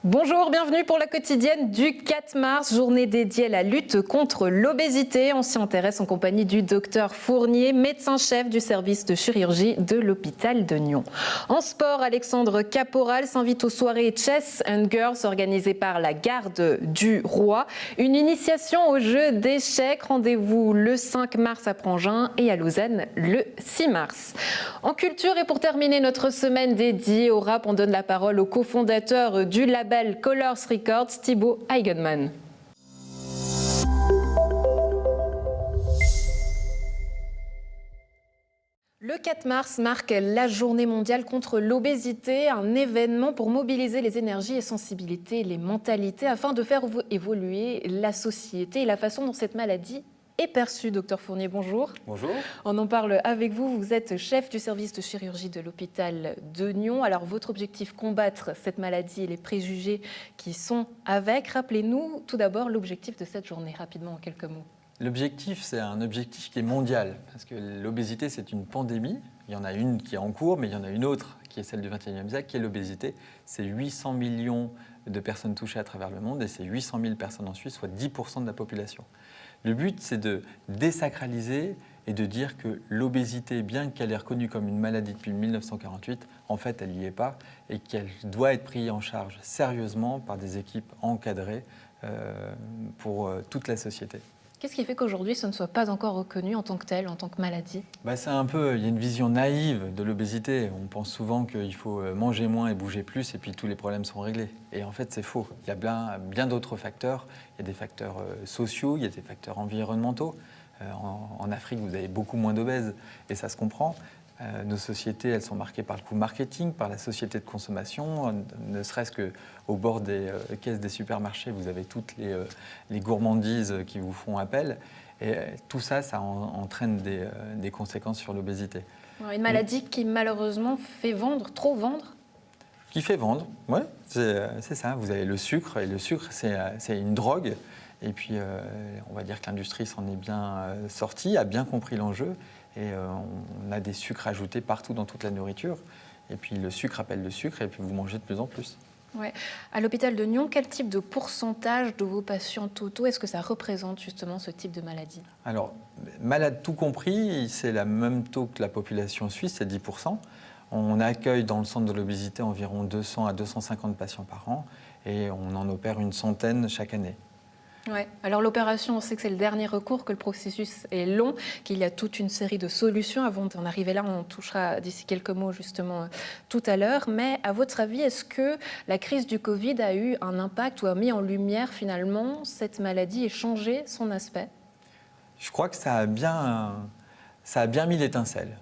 Bonjour, bienvenue pour la quotidienne du 4 mars, journée dédiée à la lutte contre l'obésité. On s'y intéresse en compagnie du docteur Fournier, médecin-chef du service de chirurgie de l'hôpital de Nyon. En sport, Alexandre Caporal s'invite aux soirées Chess and Girls organisées par la Garde du Roi. Une initiation au jeu d'échecs. Rendez-vous le 5 mars à Prangin et à Lausanne le 6 mars. En culture et pour terminer notre semaine dédiée au rap, on donne la parole au cofondateur du label Colors Records, Thibaut Eigenmann. Le 4 mars marque la journée mondiale contre l'obésité, un événement pour mobiliser les énergies et sensibilités, les mentalités, afin de faire évoluer la société et la façon dont cette maladie est perçue. Docteur Fournier, bonjour. Bonjour. On en parle avec vous. Vous êtes chef du service de chirurgie de l'hôpital de Nyon. Alors, votre objectif, combattre cette maladie et les préjugés qui sont avec. Rappelez-nous tout d'abord l'objectif de cette journée, rapidement, en quelques mots. L'objectif, c'est un objectif qui est mondial, parce que l'obésité, c'est une pandémie. Il y en a une qui est en cours, mais il y en a une autre qui est celle du XXIe siècle, qui est l'obésité. C'est 800 millions de personnes touchées à travers le monde, et c'est 800 000 personnes en Suisse, soit 10% de la population. Le but, c'est de désacraliser et de dire que l'obésité, bien qu'elle est reconnue comme une maladie depuis 1948, en fait, elle n'y est pas, et qu'elle doit être prise en charge sérieusement par des équipes encadrées pour toute la société. Qu'est-ce qui fait qu'aujourd'hui, ce ne soit pas encore reconnu en tant que tel, en tant que maladie ? C'est il y a une vision naïve de l'obésité. On pense souvent qu'il faut manger moins et bouger plus, et puis tous les problèmes sont réglés. Et en fait, c'est faux. Il y a bien d'autres facteurs. Il y a des facteurs sociaux, il y a des facteurs environnementaux. En Afrique, vous avez beaucoup moins d'obèses, et ça se comprend. Nos sociétés, elles sont marquées par le coût marketing, par la société de consommation. Ne serait-ce qu'au bord des caisses des supermarchés, vous avez toutes les gourmandises qui vous font appel. Et tout ça, ça entraîne des conséquences sur l'obésité. Une maladie qui, malheureusement, fait vendre, trop vendre ? Qui fait vendre, oui, c'est ça. Vous avez le sucre, et le sucre, c'est une drogue. Et puis, on va dire que l'industrie s'en est bien sortie, a bien compris l'enjeu. Et on a des sucres ajoutés partout dans toute la nourriture. Et puis le sucre appelle le sucre, et puis vous mangez de plus en plus. Ouais. À l'hôpital de Nyon, quel type de pourcentage de vos patients totaux est-ce que ça représente justement ce type de maladie ? Alors, malade tout compris, c'est le même taux que la population suisse, c'est 10%. On accueille dans le centre de l'obésité environ 200 à 250 patients par an, et on en opère une centaine chaque année. Ouais. Alors l'opération, on sait que c'est le dernier recours, que le processus est long, qu'il y a toute une série de solutions. Avant d'en arriver là, on touchera d'ici quelques mots justement tout à l'heure. Mais à votre avis, est-ce que la crise du Covid a eu un impact ou a mis en lumière finalement cette maladie et changé son aspect ? Je crois que ça a bien mis l'étincelle.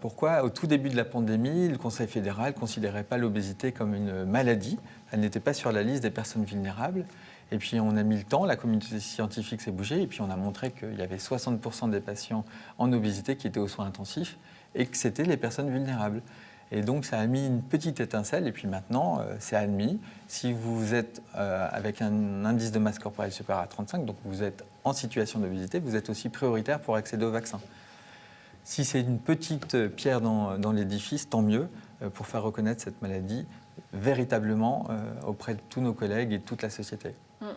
Pourquoi ? Au tout début de la pandémie, le Conseil fédéral ne considérait pas l'obésité comme une maladie. Elle n'était pas sur la liste des personnes vulnérables. Et puis on a mis le temps, la communauté scientifique s'est bougée, et puis on a montré qu'il y avait 60% des patients en obésité qui étaient aux soins intensifs, et que c'était les personnes vulnérables. Et donc ça a mis une petite étincelle, et puis maintenant c'est admis. Si vous êtes avec un indice de masse corporelle supérieur à 35, donc vous êtes en situation d'obésité, vous êtes aussi prioritaire pour accéder au vaccin. Si c'est une petite pierre dans l'édifice, tant mieux, pour faire reconnaître cette maladie véritablement auprès de tous nos collègues et de toute la société.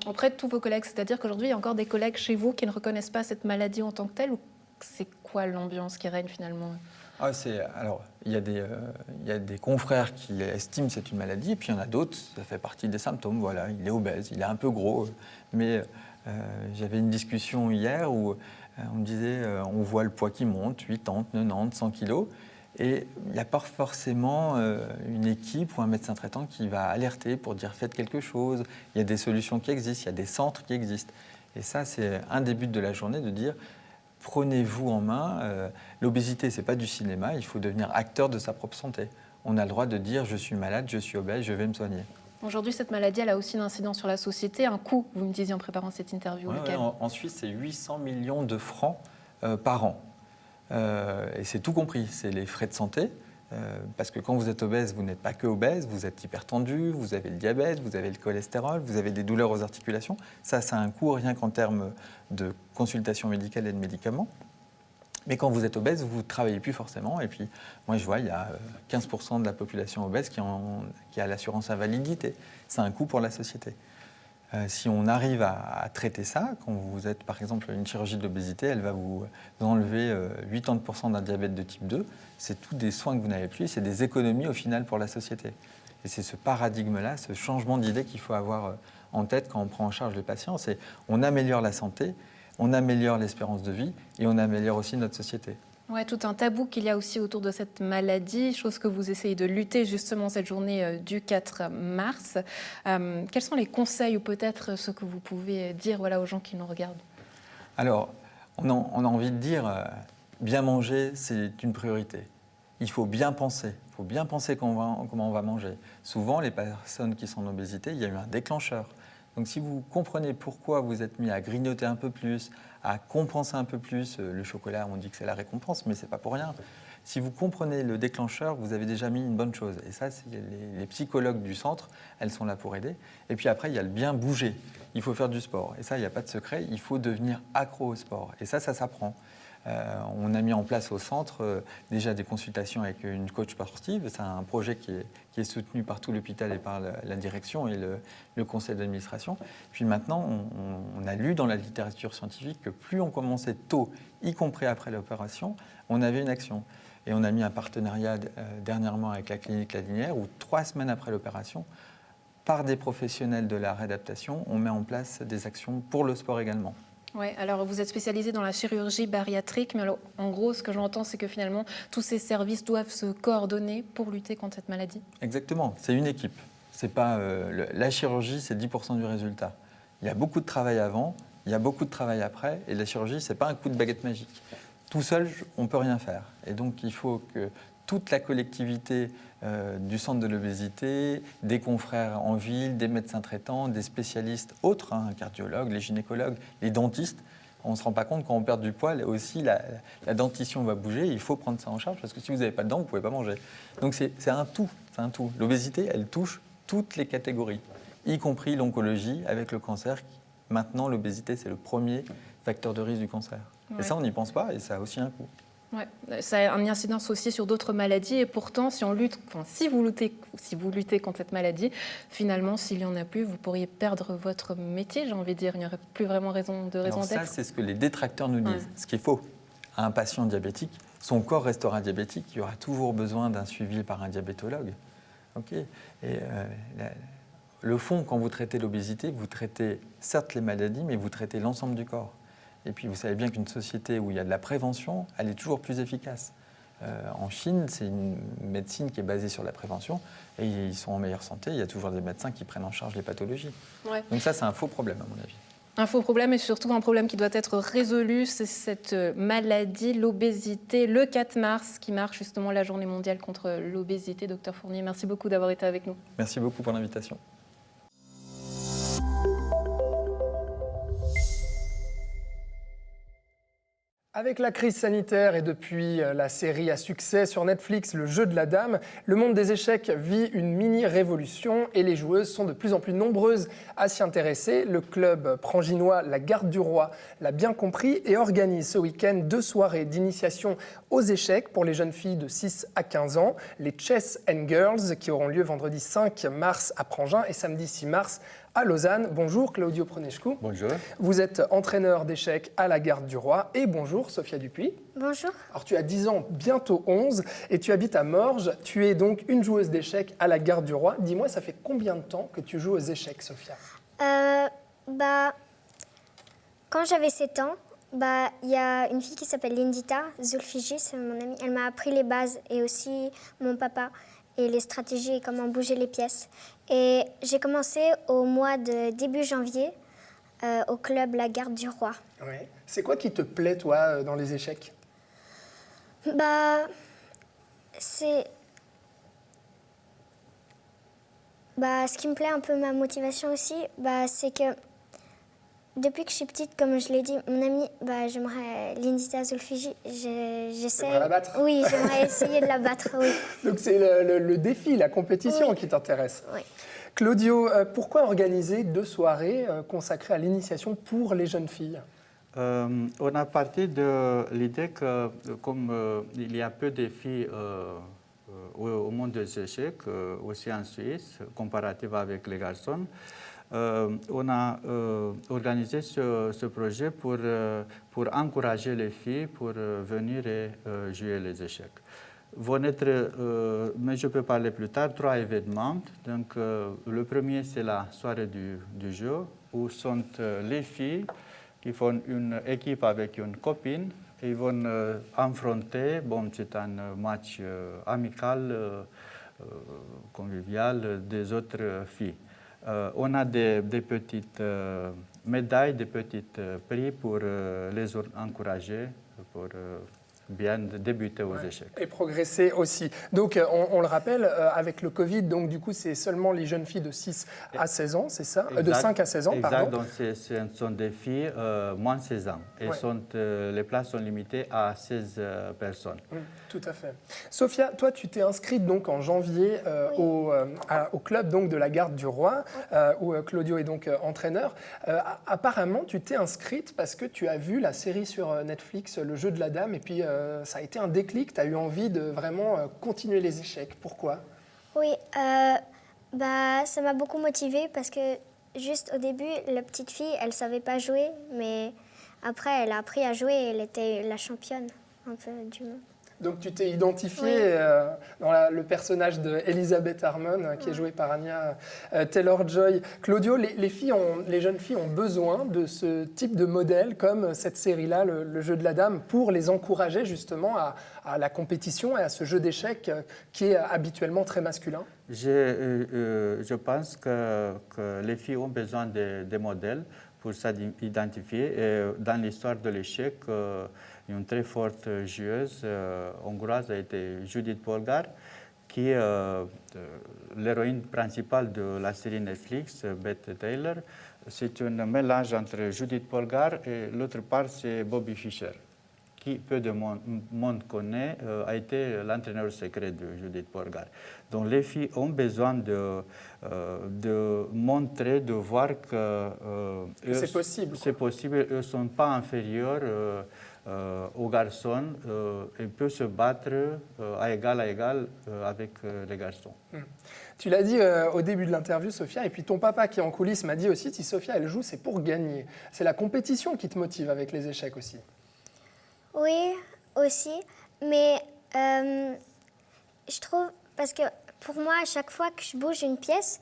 Auprès de tous vos collègues, c'est-à-dire qu'aujourd'hui, il y a encore des collègues chez vous qui ne reconnaissent pas cette maladie en tant que telle, ou c'est quoi l'ambiance qui règne finalement ? Alors, il y a des confrères qui estiment que c'est une maladie, et puis il y en a d'autres, ça fait partie des symptômes. Voilà, il est obèse, il est un peu gros, mais j'avais une discussion hier où on me disait on voit le poids qui monte, 80, 90, 100 kilos, et il n'y a pas forcément une équipe ou un médecin traitant qui va alerter pour dire faites quelque chose. Il y a des solutions qui existent, il y a des centres qui existent. Et ça, c'est un des buts de la journée, de dire prenez-vous en main. L'obésité, ce n'est pas du cinéma, il faut devenir acteur de sa propre santé. On a le droit de dire je suis malade, je suis obèse, je vais me soigner. Aujourd'hui, cette maladie, elle a aussi une incidence sur la société, un coût, vous me disiez en préparant cette interview. Ouais, en Suisse, c'est 800 millions de francs par an. Et c'est tout compris, c'est les frais de santé, parce que quand vous êtes obèse, vous n'êtes pas que obèse, vous êtes hypertendu, vous avez le diabète, vous avez le cholestérol, vous avez des douleurs aux articulations. Ça a un coût rien qu'en termes de consultation médicale et de médicaments. Mais quand vous êtes obèse, vous ne travaillez plus forcément. Et puis, moi, je vois, il y a 15% de la population obèse qui a l'assurance invalidité. C'est un coût pour la société. Si on arrive à traiter ça, quand vous êtes, par exemple, une chirurgie de l'obésité, elle va vous enlever 80% d'un diabète de type 2. C'est tous des soins que vous n'avez plus. C'est des économies, au final, pour la société. Et c'est ce paradigme-là, ce changement d'idée qu'il faut avoir en tête quand on prend en charge les patients. C'est on améliore la santé, on améliore l'espérance de vie et on améliore aussi notre société. Ouais, tout un tabou qu'il y a aussi autour de cette maladie, chose que vous essayez de lutter justement cette journée du 4 mars. Quels sont les conseils ou peut-être ce que vous pouvez dire aux gens qui nous regardent? Alors, on a envie de dire, bien manger, c'est une priorité. Il faut bien penser. Il faut bien penser comment on va manger. Souvent, les personnes qui sont en obésité, il y a eu un déclencheur. Donc si vous comprenez pourquoi vous êtes mis à grignoter un peu plus, à compenser un peu plus, le chocolat, on dit que c'est la récompense, mais ce n'est pas pour rien. Si vous comprenez le déclencheur, vous avez déjà mis une bonne chose. Et ça, les psychologues du centre, elles sont là pour aider. Et puis après, il y a le bien bouger. Il faut faire du sport. Et ça, il n'y a pas de secret. Il faut devenir accro au sport. Et ça s'apprend. On a mis en place au centre déjà des consultations avec une coach sportive. C'est un projet qui est soutenu par tout l'hôpital et par la direction et le conseil d'administration. Puis maintenant, on a lu dans la littérature scientifique que plus on commençait tôt, y compris après l'opération, on avait une action. Et on a mis un partenariat dernièrement avec la clinique La Linière où 3 semaines après l'opération, par des professionnels de la réadaptation, on met en place des actions pour le sport également. Oui, alors vous êtes spécialisé dans la chirurgie bariatrique, mais alors, en gros, ce que j'entends, c'est que finalement, tous ces services doivent se coordonner pour lutter contre cette maladie. Exactement, c'est une équipe. C'est pas, la chirurgie, c'est 10% du résultat. Il y a beaucoup de travail avant, il y a beaucoup de travail après, et la chirurgie, ce n'est pas un coup de baguette magique. Tout seul, on ne peut rien faire. Et donc, il faut que toute la collectivité du centre de l'obésité, des confrères en ville, des médecins traitants, des spécialistes autres, cardiologues, les gynécologues, les dentistes. On ne se rend pas compte quand on perd du poids, aussi la dentition va bouger, il faut prendre ça en charge parce que si vous n'avez pas de dents, vous ne pouvez pas manger. Donc c'est un tout. L'obésité, elle touche toutes les catégories, y compris l'oncologie avec le cancer. Maintenant, l'obésité, c'est le premier facteur de risque du cancer. Ouais. Et ça, on n'y pense pas et ça a aussi un coût. Ouais, ça a une incidence aussi sur d'autres maladies et pourtant, si vous luttez contre cette maladie, finalement, s'il n'y en a plus, vous pourriez perdre votre métier, j'ai envie de dire. Il n'y aurait plus vraiment raison d'être. Ça, c'est ce que les détracteurs nous disent, ce qui est faux. Un patient diabétique, son corps restera diabétique, il y aura toujours besoin d'un suivi par un diabétologue. Okay. Et le fond, quand vous traitez l'obésité, vous traitez certes les maladies, mais vous traitez l'ensemble du corps. Et puis vous savez bien qu'une société où il y a de la prévention, elle est toujours plus efficace. En Chine, c'est une médecine qui est basée sur la prévention et ils sont en meilleure santé. Il y a toujours des médecins qui prennent en charge les pathologies. Ouais. Donc ça, c'est un faux problème à mon avis. Un faux problème et surtout un problème qui doit être résolu, c'est cette maladie, l'obésité, le 4 mars qui marque justement la journée mondiale contre l'obésité. Docteur Fournier, merci beaucoup d'avoir été avec nous. Merci beaucoup pour l'invitation. Avec la crise sanitaire et depuis la série à succès sur Netflix, Le Jeu de la Dame, le monde des échecs vit une mini-révolution et les joueuses sont de plus en plus nombreuses à s'y intéresser. Le club pranginois La Garde du Roi l'a bien compris et organise ce week-end 2 soirées d'initiation aux échecs pour les jeunes filles de 6 à 15 ans, les Chess and Girls qui auront lieu vendredi 5 mars à Prangin et samedi 6 mars à Lausanne. Bonjour Claudio Pronescu. Bonjour. Vous êtes entraîneur d'échecs à la Garde du Roi. Et bonjour Sophia Dupuis. Bonjour. Alors tu as 10 ans, bientôt 11, et tu habites à Morges. Tu es donc une joueuse d'échecs à la Garde du Roi. Dis-moi, ça fait combien de temps que tu joues aux échecs, Sophia ? Quand j'avais 7 ans, il y a une fille qui s'appelle Lindita Zulfiji, c'est mon amie. Elle m'a appris les bases et aussi mon papa et les stratégies et comment bouger les pièces. Et j'ai commencé au mois de début janvier au club La Garde du Roi. Ouais. C'est quoi qui te plaît, toi, dans les échecs ? Ce qui me plaît un peu, ma motivation aussi, c'est que depuis que je suis petite, comme je l'ai dit, mon amie, j'aimerais Lindita Zulfiji. J'aimerais la battre ? Oui, j'aimerais essayer de la battre, oui. Donc c'est le défi, la compétition qui t'intéresse. Oui. Claudio, pourquoi organiser 2 soirées consacrées à l'initiation pour les jeunes filles ? On a parti de l'idée que, comme il y a peu de filles au monde des échecs, aussi en Suisse, comparativement avec les garçons, on a organisé ce projet pour encourager les filles pour venir et jouer les échecs. Vont être, mais je peux parler plus tard, 3 événements. Donc, le premier, c'est la soirée du jeu, où sont les filles qui font une équipe avec une copine et ils vont affronter, bon, c'est un match amical, convivial des autres filles. On a des petites médailles, des petits prix pour les encourager, pour bien débuter aux échecs. Et progresser aussi. Donc, on le rappelle, avec le Covid, donc du coup, c'est seulement les jeunes filles de 6 à 16 ans, c'est ça? De 5 à 16 ans, exact, pardon. donc ce sont des filles moins de 16 ans. Et les places sont limitées à 16 personnes. Tout à fait. Sophia, toi, tu t'es inscrite donc en janvier au club donc, de la Garde du Roi, où Claudio est donc entraîneur. Apparemment, tu t'es inscrite parce que tu as vu la série sur Netflix, Le Jeu de la Dame, et puis ça a été un déclic, tu as eu envie de vraiment continuer les échecs. Pourquoi? Oui, ça m'a beaucoup motivée parce que juste au début, la petite fille, elle ne savait pas jouer, mais après, elle a appris à jouer et elle était la championne un peu du monde. Donc tu t'es identifiée dans le personnage d'Elizabeth Harmon, qui est jouée par Anya Taylor-Joy. Claudio, les jeunes filles ont besoin de ce type de modèle, comme cette série-là, le Jeu de la Dame, pour les encourager justement à la compétition et à ce jeu d'échecs qui est habituellement très masculin. Je pense que les filles ont besoin de modèles pour s'identifier. Et dans l'histoire de l'échec, une très forte joueuse hongroise a été Judith Polgár, qui est l'héroïne principale de la série Netflix, Bette Taylor. C'est un mélange entre Judith Polgár et l'autre part, c'est Bobby Fischer, qui peu de monde connaît, a été l'entraîneur secret de Judith Polgár. Donc les filles ont besoin de montrer, de voir que c'est possible. C'est possible, eux ne sont pas inférieurs aux garçons et peuvent se battre à égal avec les garçons. Tu l'as dit au début de l'interview, Sophia, et puis ton papa qui est en coulisses m'a dit aussi, si Sophia elle joue, c'est pour gagner. C'est la compétition qui te motive avec les échecs aussi. Oui, aussi, mais je trouve, parce que pour moi, à chaque fois que je bouge une pièce,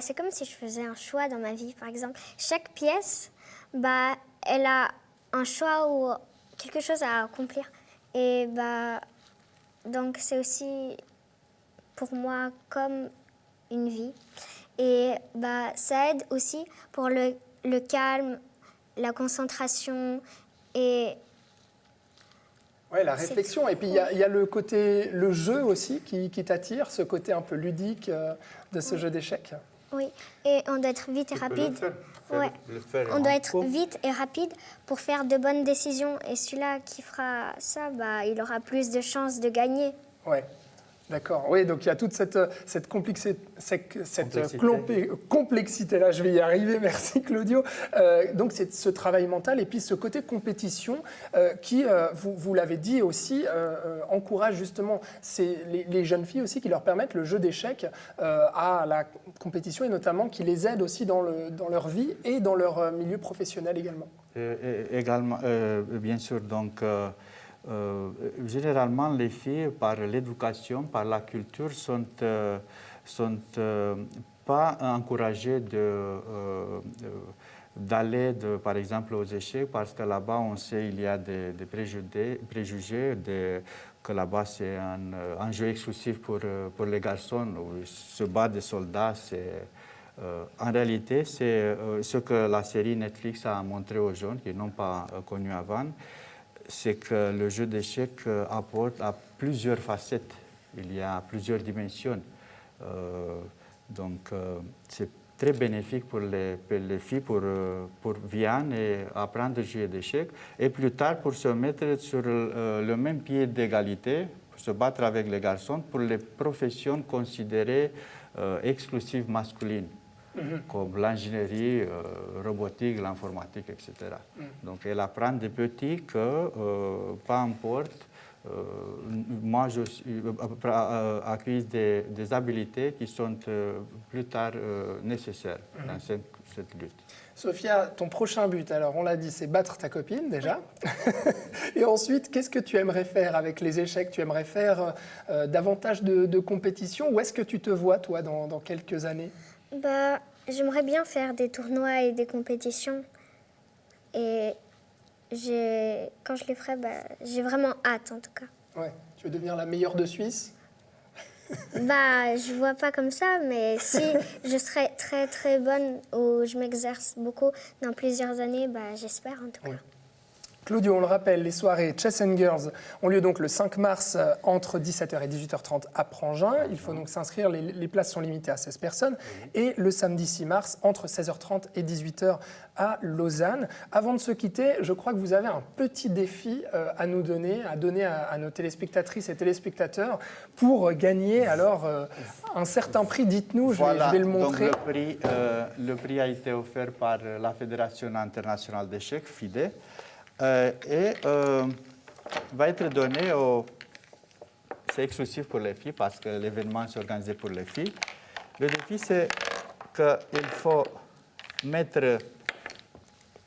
c'est comme si je faisais un choix dans ma vie, par exemple. Chaque pièce, elle a un choix ou quelque chose à accomplir. Et donc c'est aussi pour moi comme une vie. Et ça aide aussi pour le calme, la concentration et... Oui, la réflexion. Et puis il y a le jeu aussi qui t'attire, ce côté un peu ludique de ce jeu d'échecs. Oui, et on doit être vite et rapide. On doit être vite et rapide pour faire de bonnes décisions. Et celui-là qui fera ça, il aura plus de chances de gagner. Ouais. D'accord, oui, donc il y a toute cette complexité-là, je vais y arriver, merci Claudio. Donc c'est ce travail mental et puis ce côté compétition qui, vous l'avez dit aussi, encourage justement les jeunes filles aussi, qui leur permettent le jeu d'échecs à la compétition et notamment qui les aide aussi dans leur vie et dans leur milieu professionnel également. Également, bien sûr, donc... généralement, les filles, par l'éducation, par la culture, sont pas encouragées d'aller, par exemple, aux échecs, parce que là-bas, on sait qu'il y a des préjugés que là-bas, c'est un jeu exclusif pour les garçons, où se battent des soldats. En réalité, c'est ce que la série Netflix a montré aux jeunes qui n'ont pas connu avant. C'est que le jeu d'échecs apporte à plusieurs facettes. Il y a plusieurs dimensions. Donc, c'est très bénéfique pour les filles pour viennent et apprendre à jouer d'échecs. Et plus tard, pour se mettre sur le même pied d'égalité, pour se battre avec les garçons, pour les professions considérées exclusives masculines. comme l'ingénierie, robotique, l'informatique, etc. Donc elle apprend des petits que, peu importe, moi je acquise des habiletés qui sont plus tard nécessaires dans cette lutte. Sophia, ton prochain but, alors on l'a dit, c'est battre ta copine déjà. Et ensuite, qu'est-ce que tu aimerais faire avec les échecs? Tu aimerais faire davantage de compétition? Où est-ce que tu te vois, toi, dans quelques années? Bah, j'aimerais bien faire des tournois et des compétitions. Et quand je les ferai, bah, j'ai vraiment hâte en tout cas. Ouais. Tu veux devenir la meilleure de Suisse? Bah, je vois pas comme ça, mais si je serais très très bonne ou je m'exerce beaucoup dans plusieurs années, bah, j'espère en tout cas. Oui. Claudio, on le rappelle, les soirées Chess and Girls ont lieu donc le 5 mars entre 17h et 18h30 à Prangin. Il faut donc s'inscrire, les places sont limitées à 16 personnes. Et le samedi 6 mars entre 16h30 et 18h à Lausanne. Avant de se quitter, je crois que vous avez un petit défi à nous donner, à nos téléspectatrices et téléspectateurs pour gagner alors un certain prix. Dites-nous, je vais le montrer. Donc le prix a été offert par la Fédération internationale d'échecs, FIDE. Et va être donné c'est exclusif pour les filles parce que l'événement est organisé pour les filles. Le défi, c'est qu'il faut mettre... Le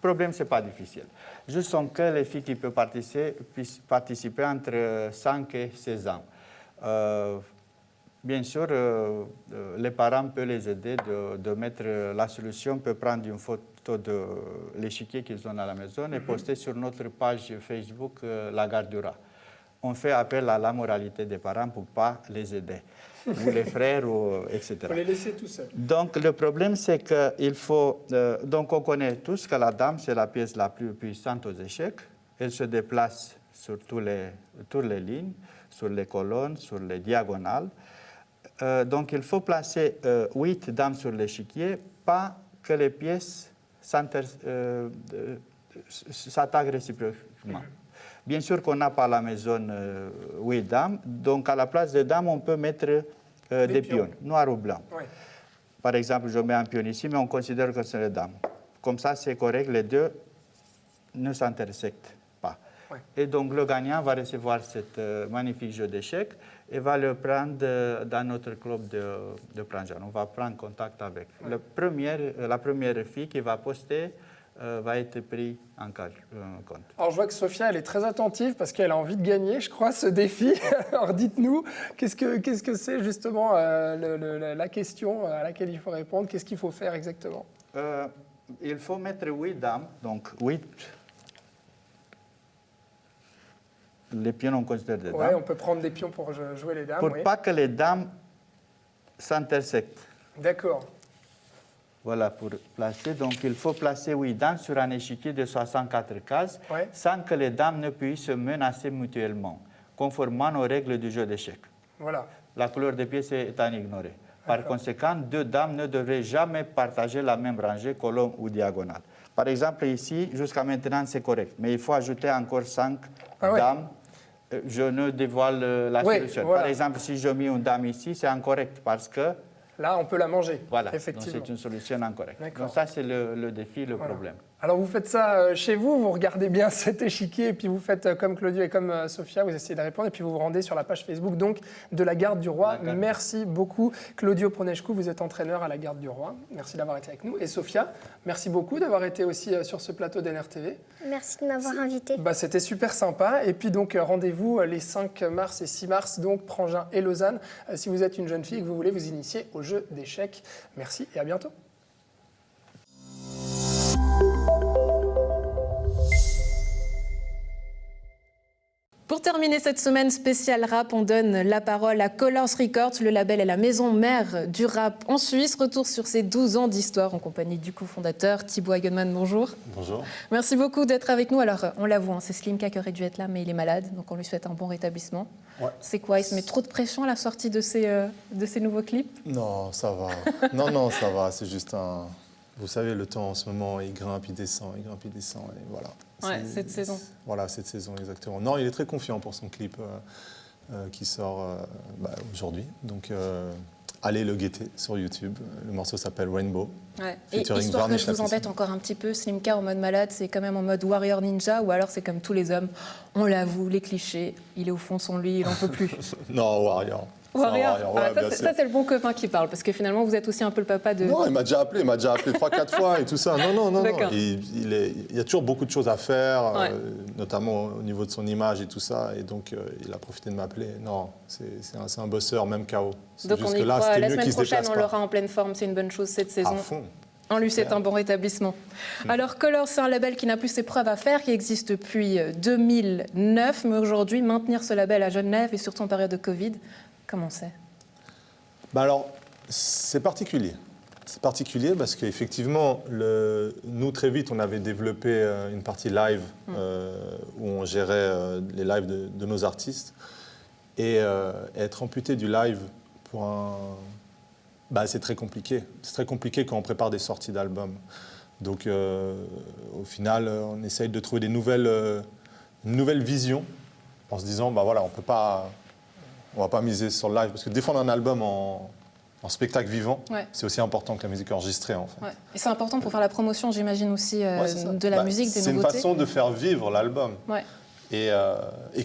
problème, ce n'est pas difficile. Juste que les filles qui peuvent puissent participer entre 5 et 16 ans. Bien sûr, les parents peuvent les aider de mettre la solution, peuvent prendre une photo de l'échiquier qu'ils ont à la maison et poster sur notre page Facebook La Garde du Roi. On fait appel à la moralité des parents pour ne pas les aider, ou les frères, etc. Il faut les laisser tout seuls. Donc le problème, c'est qu'il faut... donc on connaît tous que la dame, c'est la pièce la plus puissante aux échecs. Elle se déplace sur toutes les lignes, sur les colonnes, sur les diagonales. Donc il faut placer 8 dames sur l'échiquier, pas que les pièces s'attaquent réciproquement. Bien sûr qu'on n'a pas à la maison 8 dames, donc à la place des dames, on peut mettre des pions, noirs ou blancs. Oui. Par exemple, je mets un pion ici, mais on considère que c'est les dames. Comme ça, c'est correct, les deux ne s'intersectent pas. Ouais. Et donc le gagnant va recevoir ce magnifique jeu d'échecs et va le prendre dans notre club de Prangin. On va prendre contact avec. Ouais. La première fille qui va poster va être prise en compte. Alors je vois que Sophia, elle est très attentive parce qu'elle a envie de gagner, je crois, ce défi. Alors dites-nous, qu'est-ce que c'est justement la question à laquelle il faut répondre? Qu'est-ce qu'il faut faire exactement? Il faut mettre 8 dames, donc 8. Les pions, on considère des dames. Oui, on peut prendre des pions pour jouer les dames. Pour pas que les dames s'intersectent. D'accord. Voilà, pour placer. Donc, il faut placer 8 dames sur un échiquier de 64 cases, sans que les dames ne puissent se menacer mutuellement, conformément aux règles du jeu d'échecs. Voilà. La couleur des pièces est à ignorer. Par conséquent, 2 dames ne devraient jamais partager la même rangée, colonne ou diagonale. Par exemple, ici, jusqu'à maintenant, c'est correct. Mais il faut ajouter encore 5 dames. Je ne dévoile la solution. Voilà. Par exemple, si je mets une dame ici, c'est incorrect parce que... Là, on peut la manger. Voilà, effectivement. Donc c'est une solution incorrecte. Donc ça, c'est le défi, le problème. Alors vous faites ça chez vous, vous regardez bien cet échiquier et puis vous faites comme Claudio et comme Sophia, vous essayez de répondre et puis vous vous rendez sur la page Facebook donc de la Garde du Roi. Merci beaucoup Claudio Proneșcu, vous êtes entraîneur à la Garde du Roi. Merci d'avoir été avec nous. Et Sophia, merci beaucoup d'avoir été aussi sur ce plateau d'NRTV. Merci de m'avoir invité. C'était super sympa. Et puis donc rendez-vous les 5 mars et 6 mars, donc Prangin et Lausanne, si vous êtes une jeune fille et que vous voulez vous initier au jeu d'échecs. Merci et à bientôt. Pour terminer cette semaine spéciale rap, on donne la parole à Colors Records. Le label est la maison mère du rap en Suisse. Retour sur ses 12 ans d'histoire en compagnie du cofondateur Thibaut Eigenmann. Bonjour. Bonjour. Merci beaucoup d'être avec nous. Alors, on l'avoue, c'est Slimka qui aurait dû être là, mais il est malade, donc on lui souhaite un bon rétablissement. Ouais. C'est quoi? Il se met trop de pression à la sortie de ces nouveaux clips? Non, ça va. non, ça va. C'est juste un... Vous savez, le temps en ce moment, il grimpe, il descend, et voilà. Ouais, cette saison. Voilà, cette saison, exactement. Non, il est très confiant pour son clip qui sort aujourd'hui. Donc, allez le guetter sur YouTube. Le morceau s'appelle Rainbow. Ouais. Et Featuring histoire que Varnish je vous Lapis. embête encore un petit peu, Slimka en mode malade, c'est quand même en mode warrior ninja, ou alors c'est comme tous les hommes, on l'avoue, les clichés, il est au fond de son lit, il n'en peut plus. Non, Warrior. C'est un Warrior, ouais, ah, bien sûr. ça c'est le bon copain qui parle, parce que finalement vous êtes aussi un peu le papa de... Non, il m'a déjà appelé 3-4 fois et tout ça. Non. D'accord. Il y a toujours beaucoup de choses à faire, Ouais. notamment au niveau de son image et tout ça. Et donc, il a profité de m'appeler. Non, c'est un bosseur, même KO. C'est Donc juste on y que là, croit, c'était la mieux semaine qu'il se prochaine déplace on pas. l'aura en pleine forme, c'est une bonne chose cette saison. À fond. En lui, c'est Clair. un bon rétablissement. Alors, Colors, c'est un label qui n'a plus ses preuves à faire, qui existe depuis 2009, mais aujourd'hui, maintenir ce label à Genève et surtout en période de Covid, comment c'est? Bah alors, c'est particulier. C'est particulier parce qu'effectivement, nous, très vite, on avait développé une partie live où on gérait les lives de nos artistes. Et être amputé du live pour c'est très compliqué. C'est très compliqué quand on prépare des sorties d'albums. Donc, au final, on essaye de trouver une nouvelle vision en se disant, voilà, on va pas miser sur le live, parce que défendre un album en spectacle vivant, Ouais. c'est aussi important que la musique enregistrée, en fait. Ouais. Et c'est important pour faire la promotion, j'imagine aussi, Ouais, c'est ça. de la musique, des C'est une nouveautés. façon de faire vivre l'album. Ouais. Et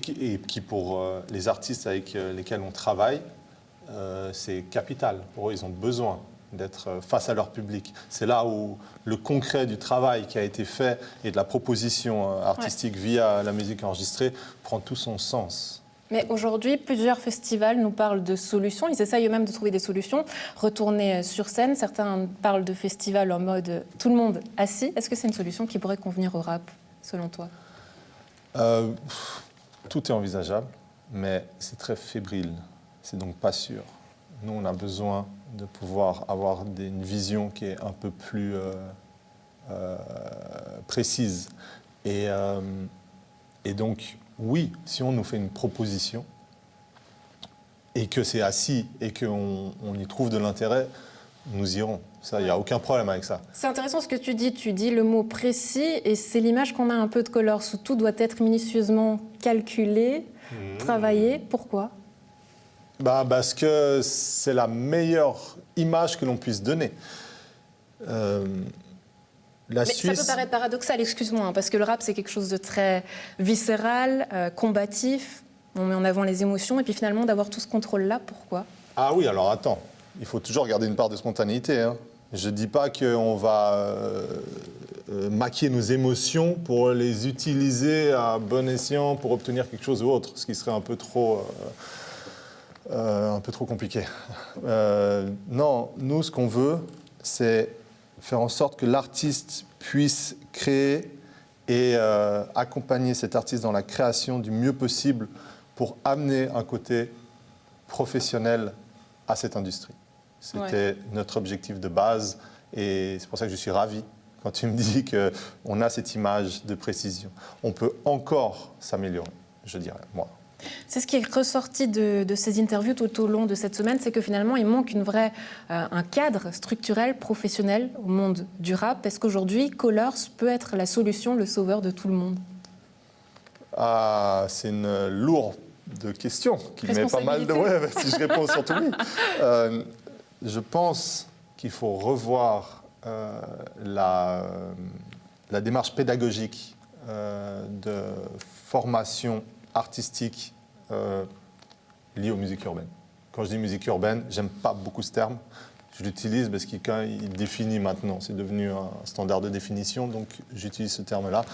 qui, pour les artistes avec lesquels on travaille, c'est capital. Pour eux, ils ont besoin d'être face à leur public. C'est là où le concret du travail qui a été fait et de la proposition artistique via la musique enregistrée prend tout son sens. Mais aujourd'hui, plusieurs festivals nous parlent de solutions. Ils essayent eux-mêmes de trouver des solutions, retourner sur scène. Certains parlent de festivals en mode tout le monde assis. Est-ce que c'est une solution qui pourrait convenir au rap, selon toi? Tout est envisageable, mais c'est très fébrile. C'est donc pas sûr. Nous, on a besoin de pouvoir avoir une vision qui est un peu plus précise. Et donc, oui, si on nous fait une proposition et que c'est assis et qu'on y trouve de l'intérêt, nous irons. Ça, il n'y a aucun problème avec ça. C'est intéressant ce que tu dis. Tu dis le mot précis et c'est l'image qu'on a un peu de Colors où tout doit être minutieusement calculé, travaillé. Pourquoi? Parce que c'est la meilleure image que l'on puisse donner. Mais ça peut paraître paradoxal, excuse-moi, parce que le rap, c'est quelque chose de très viscéral, combatif. On met en avant les émotions. Et puis finalement, d'avoir tout ce contrôle-là, pourquoi? Ah oui, alors attends. Il faut toujours garder une part de spontanéité, hein. Je ne dis pas qu'on va maquiller nos émotions pour les utiliser à bon escient pour obtenir quelque chose ou autre, ce qui serait un peu trop compliqué. Non, nous, ce qu'on veut, c'est faire en sorte que l'artiste puisse créer et accompagner cet artiste dans la création du mieux possible pour amener un côté professionnel à cette industrie. C'était notre objectif de base et c'est pour ça que je suis ravi quand tu me dis qu'on a cette image de précision. On peut encore s'améliorer, je dirais, moi. C'est ce qui est ressorti de ces interviews tout au long de cette semaine, c'est que finalement, il manque un cadre structurel, professionnel au monde du rap. Est-ce qu'aujourd'hui, Colors peut être la solution, le sauveur de tout le monde? Ah, c'est une lourde question qui met pas mal de... Ouais, si je réponds surtout oui. Je pense qu'il faut revoir la démarche pédagogique de formation artistique liée aux musiques urbaines. Quand je dis musique urbaine, j'aime pas beaucoup ce terme. Je l'utilise parce qu'il définit maintenant. C'est devenu un standard de définition, donc j'utilise ce terme-là.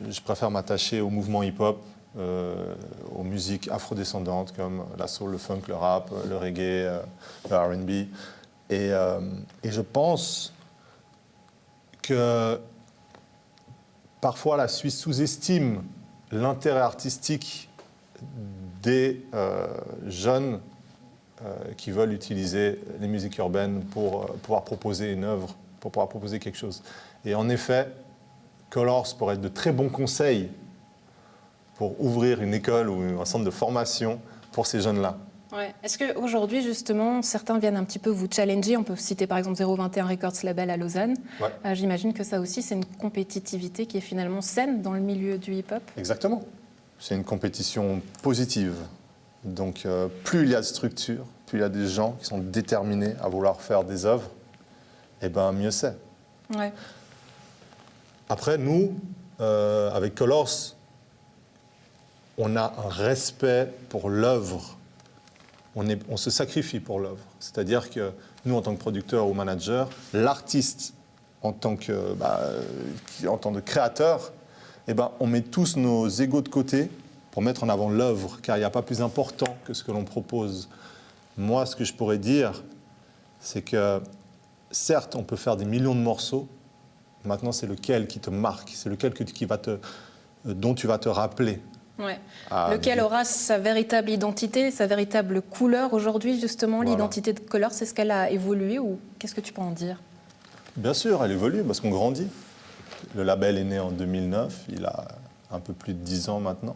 Je préfère m'attacher au mouvement hip-hop, aux musiques afrodescendantes comme la soul, le funk, le rap, le reggae, le R&B. Et je pense que parfois la Suisse sous-estime l'intérêt artistique des jeunes qui veulent utiliser les musiques urbaines pour pouvoir proposer une œuvre, pour pouvoir proposer quelque chose. Et en effet, Colors pourrait être de très bons conseils pour ouvrir une école ou un centre de formation pour ces jeunes-là. Ouais. Est-ce qu'aujourd'hui, justement, certains viennent un petit peu vous challenger? On peut citer par exemple 021 Records Label à Lausanne. Ouais. J'imagine que ça aussi, c'est une compétitivité qui est finalement saine dans le milieu du hip-hop. Exactement. C'est une compétition positive. Donc plus il y a de structure, plus il y a des gens qui sont déterminés à vouloir faire des œuvres, et ben mieux c'est. Ouais. Après, nous, avec Colors, on a un respect pour l'œuvre. On se sacrifie pour l'œuvre. C'est-à-dire que nous, en tant que producteurs ou managers, l'artiste, en tant que créateur, eh ben, on met tous nos égos de côté pour mettre en avant l'œuvre, car il n'y a pas plus important que ce que l'on propose. Moi, ce que je pourrais dire, c'est que certes, on peut faire des millions de morceaux. Maintenant, c'est lequel qui te marque, c'est lequel dont tu vas te rappeler. Ouais. Lequel aura sa véritable identité, sa véritable couleur aujourd'hui, justement, Voilà. L'identité de Colors, est-ce qu'elle a évolué ou qu'est-ce que tu peux en dire? Bien sûr, elle évolue parce qu'on grandit. Le label est né en 2009, il a un peu plus de 10 ans maintenant.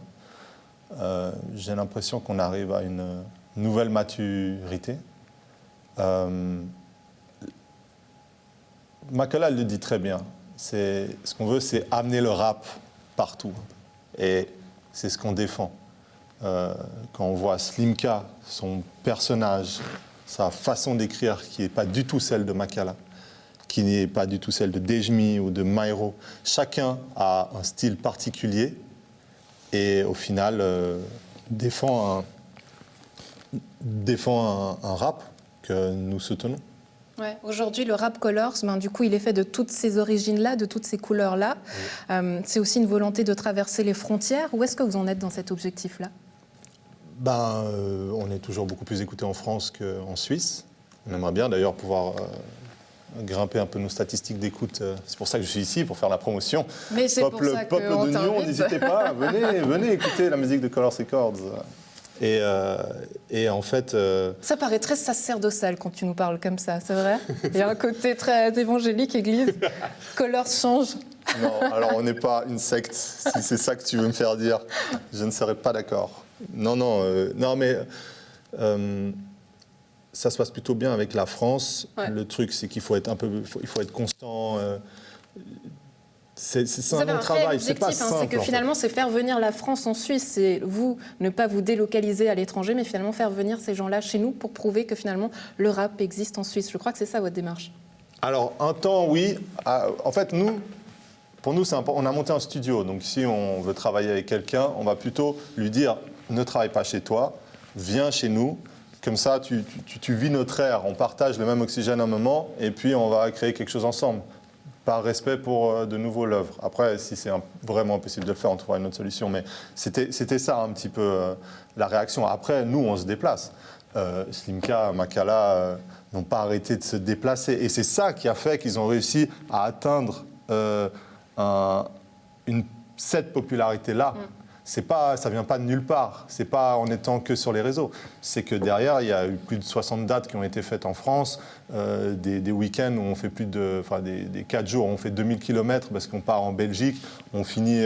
J'ai l'impression qu'on arrive à une nouvelle maturité. Makala le dit très bien. Ce qu'on veut, c'est amener le rap partout. Et c'est ce qu'on défend. Quand on voit Slimka, son personnage, sa façon d'écrire qui n'est pas du tout celle de Makala, qui n'est pas du tout celle de Dejmi ou de Mairo. Chacun a un style particulier et au final défend un rap que nous soutenons. Ouais. Aujourd'hui, le rap Colors, du coup, il est fait de toutes ces origines-là, de toutes ces couleurs-là. Oui. C'est aussi une volonté de traverser les frontières. Où est-ce que vous en êtes dans cet objectif-là? On est toujours beaucoup plus écouté en France qu'en Suisse. On aimerait bien d'ailleurs pouvoir grimper un peu nos statistiques d'écoute. C'est pour ça que je suis ici, pour faire la promotion. Mais c'est pour ça Peuple de Nyon, n'hésitez pas, venez écouter la musique de Colors Records. Et en fait... Ça paraît très sacerdotal quand tu nous parles comme ça, c'est vrai? Il y a un côté très évangélique, église. Colors change. Non, alors on n'est pas une secte, si c'est ça que tu veux me faire dire. Je ne serais pas d'accord. Non, mais ça se passe plutôt bien avec la France. Ouais. Le truc, c'est qu'il faut être constant. C'est un long travail, c'est pas simple. C'est que finalement, c'est faire venir la France en Suisse. C'est ne pas vous délocaliser à l'étranger, mais finalement faire venir ces gens-là chez nous pour prouver que finalement le rap existe en Suisse. Je crois que c'est ça votre démarche. Alors, un temps, oui. En fait, pour nous, on a monté un studio. Donc, si on veut travailler avec quelqu'un, on va plutôt lui dire ne travaille pas chez toi, viens chez nous. Comme ça, tu vis notre air. On partage le même oxygène un moment et puis on va créer quelque chose ensemble. Par respect pour de nouveau l'œuvre. Après, si c'est vraiment impossible de le faire, on trouvera une autre solution. Mais c'était ça un petit peu la réaction. Après, nous, on se déplace. Slimka, Makala n'ont pas arrêté de se déplacer. Et c'est ça qui a fait qu'ils ont réussi à atteindre cette popularité-là. Ça ne vient pas de nulle part. Ce n'est pas en étant que sur les réseaux. C'est que derrière, il y a eu plus de 60 dates qui ont été faites en France, des week-ends où on fait des 4 jours où on fait 2000 km parce qu'on part en Belgique, on finit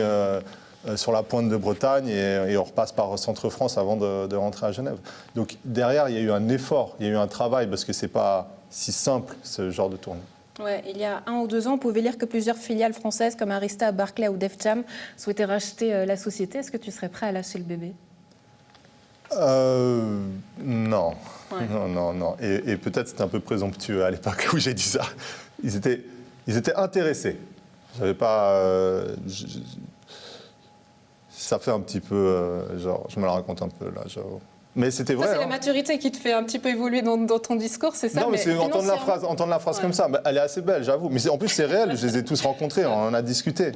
sur la pointe de Bretagne et on repasse par Centre-France avant de rentrer à Genève. Donc derrière, il y a eu un effort, il y a eu un travail parce que ce n'est pas si simple, ce genre de tournée. Ouais, il y a 1 ou 2 ans, on pouvait lire que plusieurs filiales françaises comme Arista, Barclay ou Def Jam souhaitaient racheter la société. Est-ce que tu serais prêt à lâcher le bébé? Non. Ouais. Non. Et peut-être c'était un peu présomptueux à l'époque où j'ai dit ça. Ils étaient intéressés. J'avais pas... ça fait un petit peu... je me la raconte un peu, là, genre... Mais c'était vrai. C'est la maturité qui te fait un petit peu évoluer dans ton discours, c'est ça? Non, mais c'est entendre la phrase comme ça. Elle est assez belle, j'avoue. Mais en plus, c'est réel. Je les ai tous rencontrés. On en a discuté.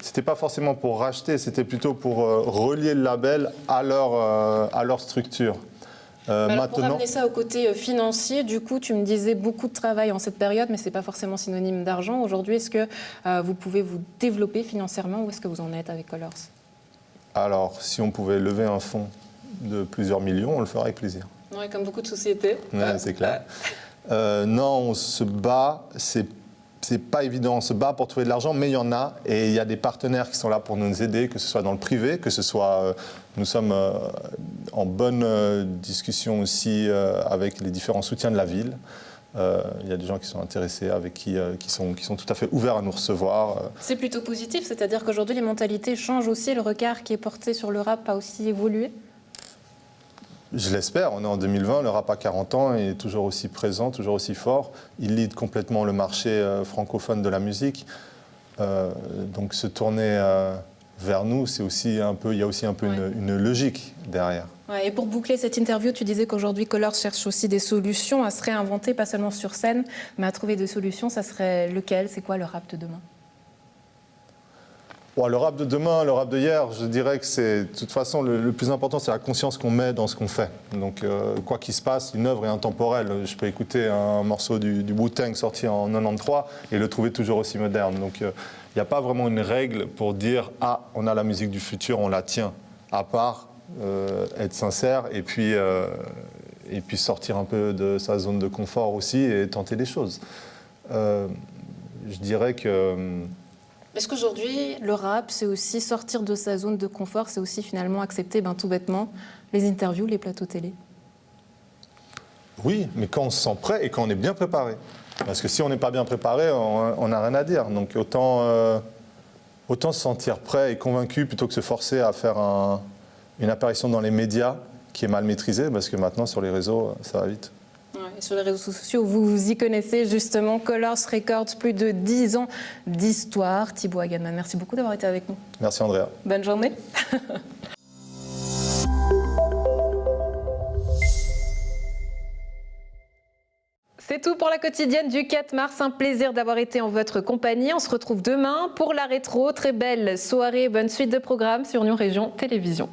C'était pas forcément pour racheter. C'était plutôt pour relier le label à leur structure. Alors, pour ramener ça au côté financier, du coup, tu me disais beaucoup de travail en cette période, mais ce n'est pas forcément synonyme d'argent. Aujourd'hui, est-ce que vous pouvez vous développer financièrement? Où est-ce que vous en êtes avec Colors? Alors, si on pouvait lever un fonds de plusieurs millions, on le ferait avec plaisir. Ouais, comme beaucoup de sociétés. Ouais, c'est clair. Non, on se bat, c'est pas évident, on se bat pour trouver de l'argent, mais il y en a, et il y a des partenaires qui sont là pour nous aider, que ce soit dans le privé, que ce soit... nous sommes en bonne discussion aussi avec les différents soutiens de la ville. Il y a des gens qui sont intéressés, avec qui sont tout à fait ouverts à nous recevoir. C'est plutôt positif, c'est-à-dire qu'aujourd'hui les mentalités changent aussi, le regard qui est porté sur le rap a aussi évolué? Je l'espère, on est en 2020, le rap à 40 ans est toujours aussi présent, toujours aussi fort. Il lead complètement le marché francophone de la musique. Donc se tourner vers nous, c'est aussi un peu, il y a aussi un peu une logique derrière. Ouais, et pour boucler cette interview, tu disais qu'aujourd'hui Colors cherche aussi des solutions à se réinventer, pas seulement sur scène, mais à trouver des solutions. Ça serait lequel? C'est quoi le rap de demain? Bon, le rap de demain, le rap de hier, je dirais que c'est, de toute façon, le plus important, c'est la conscience qu'on met dans ce qu'on fait. Donc, quoi qu'il se passe, une œuvre est intemporelle. Je peux écouter un morceau du Wu-Tang sorti en 93 et le trouver toujours aussi moderne. Donc, il n'y a pas vraiment une règle pour dire « Ah, on a la musique du futur, on la tient », à part être sincère et puis sortir un peu de sa zone de confort aussi et tenter des choses. Je dirais que... Est-ce qu'aujourd'hui, le rap, c'est aussi sortir de sa zone de confort, c'est aussi finalement accepter tout bêtement les interviews, les plateaux télé? Oui, mais quand on se sent prêt et quand on est bien préparé. Parce que si on n'est pas bien préparé, on n'a rien à dire. Donc autant se sentir prêt et convaincu plutôt que se forcer à faire une apparition dans les médias qui est mal maîtrisée, parce que maintenant sur les réseaux, ça va vite. Et sur les réseaux sociaux, vous y connaissez justement Colors Records, plus de 10 ans d'histoire. Thibaut Hagemann, merci beaucoup d'avoir été avec nous. Merci Andrea. Bonne journée. C'est tout pour la quotidienne du 4 mars. Un plaisir d'avoir été en votre compagnie. On se retrouve demain pour la rétro. Très belle soirée, bonne suite de programmes sur Nyon Région Télévision.